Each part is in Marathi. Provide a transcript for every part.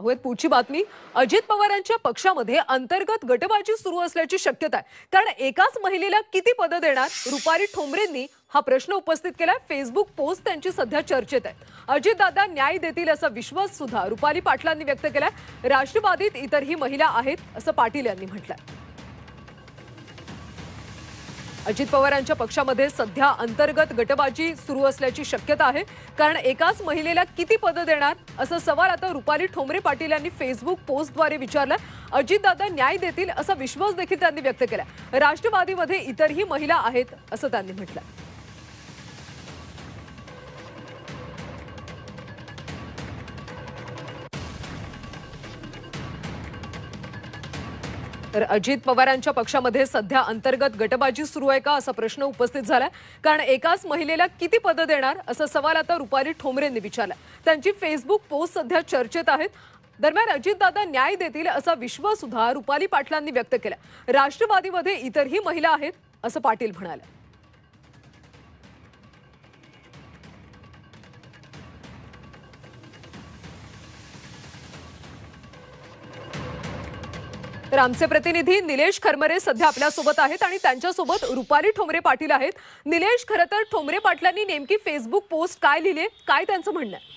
पाहूयात पुढची बातमी। अजित पवारांच्या पक्षामध्ये अंतर्गत गटबाजी सुरू असल्याची शक्यता आहे। कारण एकाच महिलेला किती पद देणार, रुपाली ठोंबरेंनी हा प्रश्न उपस्थित केलाय। फेसबुक पोस्ट त्यांची सध्या चर्चेत आहे। अजितदादा न्याय देतील असा विश्वास सुद्धा रुपाली पाटलांनी व्यक्त केलाय। राष्ट्रवादीत इतरही महिला आहेत असं पाटील यांनी म्हटलंय। अजित पवारांच्या पक्षामध्ये सध्या अंतर्गत गटबाजी सुरू असल्याची शक्यता आहे। कारण एकाच महिलेला किती पद देणार असा सवाल आता रुपाली ठोंबरे पाटील यांनी फेसबुक पोस्टद्वारे विचारला। अजितदादा न्याय देतील असा विश्वास देखील त्यांनी व्यक्त केला। राष्ट्रवादीमध्ये इतरही महिला आहेत असं त्यांनी म्हटलं। तर अजित पवारांच्या पक्षामध्ये सध्या अंतर्गत गटबाजी सुरू आहे का असा प्रश्न उपस्थित झालाय। कारण एकाच महिलेला किती पद देणार असा सवाल आता रुपाली ठोंबरेंनी विचारला। त्यांची फेसबुक पोस्ट सध्या चर्चेत आहेत। दरम्यान अजितदादा न्याय देतील असा विश्वास सुद्धा रुपाली पाटलांनी व्यक्त केला। राष्ट्रवादीमध्ये इतरही महिला आहेत असं पाटील म्हणाले। तर आमचे प्रतिनिधी निलेश खरमरे सध्या आपल्या सोबत आहेत आणि त्यांच्या सोबत रुपाली ठोंबरे पाटील आहेत। निलेश, खरं तर ठोंबरे पाटलांनी नेमकी फेसबुक पोस्ट काय लिहिली, काय त्यांचं म्हणणं आहे?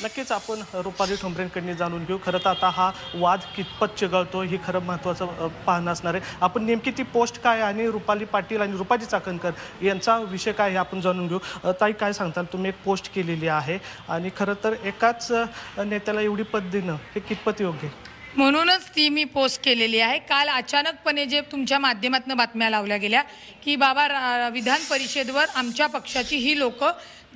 नक्कीच आपण रुपाली ठोंबरेंकडून जाणून घेऊ। खरं तर आता हा वाद कितपत चिघळतो हे खरं महत्त्वाचं पाहणं असणार आहे। आपण नेमकी ती पोस्ट काय आणि रुपाली पाटील आणि रुपाली चाकणकर यांचा विषय काय हे आपण जाणून घेऊ। ताई, काय सांगताल? तुम्ही एक पोस्ट केलेली आहे आणि खरं तर एकाच नेत्याला एवढी पद देणं हे कितपत योग्य आहे? म्हणूनच ती मी पोस्ट केलेली आहे। काल अचानकपणे जे तुमच्या माध्यमातून बातम्या लावल्या गेल्या की बाबा विधान परिषदेवर आमच्या पक्षाची ही लोक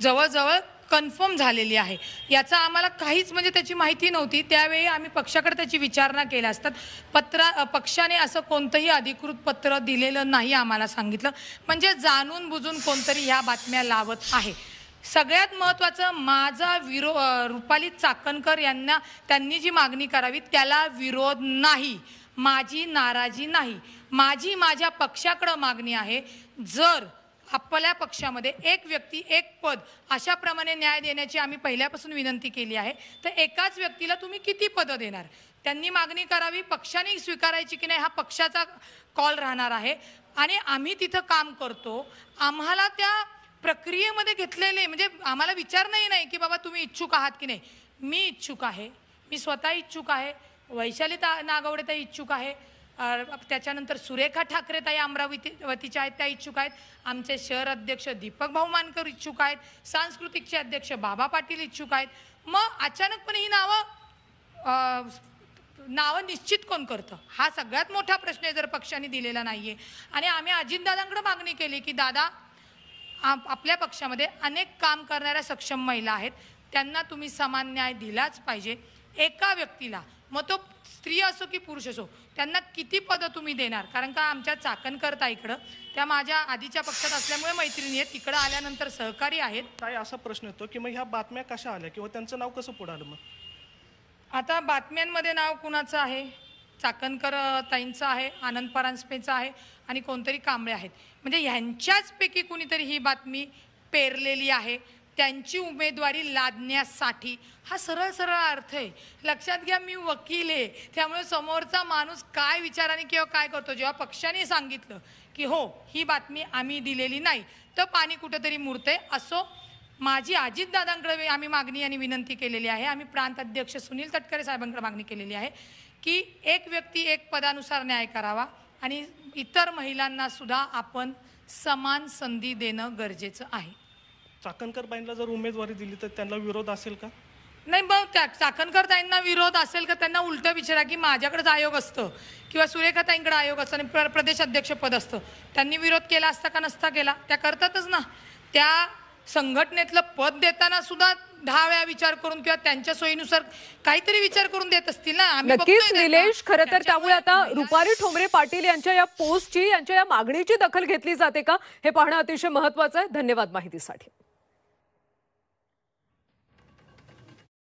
जवळजवळ कन्फर्म झालेली आहे, याचा आम्हाला काहीच म्हणजे त्याची माहिती नव्हती। त्यावेळी आम्ही पक्षाकडे त्याची विचारणा केली असतात। पक्षाने असं कोणतंही अधिकृत पत्र दिलेलं नाही आम्हाला सांगितलं। म्हणजे जाणून बुजून कोणतरी ह्या बातम्या लावत आहे। सगळ्यात महत्त्वाचं, माझा रुपाली चाकणकर यांना त्यांनी जी मागणी करावी त्याला विरोध नाही, माझी नाराजी नाही, माझ्या पक्षाकडे मागणी आहे। जर आपल्या पक्षामध्ये एक व्यक्ती एक पद अशाप्रमाणे न्याय देण्याची आम्ही पहिल्यापासून विनंती केली आहे, तर एकाच व्यक्तीला तुम्ही किती पद देणार, त्यांनी मागणी करावी, पक्षाने स्वीकारायची की नाही हा पक्षाचा कॉल राहणार आहे। आणि आम्ही तिथं काम करतो, आम्हाला त्या प्रक्रियेमध्ये घेतलेले म्हणजे आम्हाला विचार नाही की बाबा तुम्ही इच्छुक आहात की नाही। मी इच्छुक आहे, मी स्वतः इच्छुक आहे, वैशाली नागवडेताई इच्छुक आहे, त्याच्यानंतर सुरेखा ठाकरेताई अमरावतीच्या आहेत त्या इच्छुक आहेत, आमचे शहर अध्यक्ष दीपक भाऊ मानकर इच्छुक आहेत, सांस्कृतिकचे अध्यक्ष बाबा पाटील इच्छुक आहेत। मग अचानकपणे ही नावं निश्चित कोण करतं हा सगळ्यात मोठा प्रश्न आहे, जर पक्षाने दिलेला नाहीये। आणि आम्ही अजितदादांकडे मागणी केली की दादा, आपल्या पक्षामध्ये अनेक काम करणाऱ्या सक्षम महिला आहेत, त्यांना तुम्ही समान न्याय दिलाच पाहिजे। एका व्यक्तीला, मग तो स्त्री असो की पुरुष असो, त्यांना किती पद तुम्ही देणार? कारण का आमच्या चाकणकर ताईकडं, त्या माझ्या आधीच्या पक्षात असल्यामुळे मैत्रिणी आहेत, तिकडं आल्यानंतर सहकारी आहेत। काय असा प्रश्न येतो की मग ह्या बातम्या कशा आल्या किंवा त्यांचं नाव कसं पुढे आलं? मग आता बातम्यांमध्ये नाव कुणाचं आहे? चाकणकर ताईंचं आहे, आनंद परांजपेचं आहे आणि कोणतरी कांबळे आहेत। म्हणजे ह्यांच्याचपैकी कुणीतरी ही बातमी पेरलेली आहे, त्यांची उमेदवारी लादण्यासाठी। हा सरळ सरळ अर्थ आहे। लक्षात घ्या, मी वकील आहे, त्यामुळे समोरचा माणूस काय विचाराने किंवा काय करतो, जेव्हा पक्षाने सांगितलं की हो ही बातमी आम्ही दिलेली नाही, तर पाणी कुठेतरी मुरते। असो, माझी अजितदादांकडे आम्ही मागणी आणि विनंती केलेली आहे। आम्ही प्रांत अध्यक्ष सुनील तटकरे साहेबांकडे मागणी केलेली आहे की एक व्यक्ती एक पदानुसार न्याय करावा आणि इतर महिलांना सुद्धा आपण समान संधी देणं गरजेचं आहे। चाकणकर बाईंना जर उमेदवारी दिली तर त्यांना विरोध असेल का? नाही, मग त्या चाकणकर ताईंना विरोध असेल का? त्यांना उलटं विचारा की माझ्याकडेच आयोग असतं किंवा सुरेखा ताईंकडे आयोग असतं आणि प्रदेश अध्यक्ष पद असतं, त्यांनी विरोध केला असता का नसता केला? त्या करतातच ना। त्या संघटनेतलं पद देताना सुद्धा 10 वेळा विचार करून किंवा त्यांच्या सोयीनुसार काहीतरी विचार करून देत असतील ना। नक्कीच निलेश, खरं तर त्यामुळे आता रुपाली ठोंबरे पाटील यांच्या या पोस्टची, यांच्या या मागणीची दखल घेतली जाते का हे पाहणं अतिशय महत्त्वाचं आहे। धन्यवाद माहितीसाठी।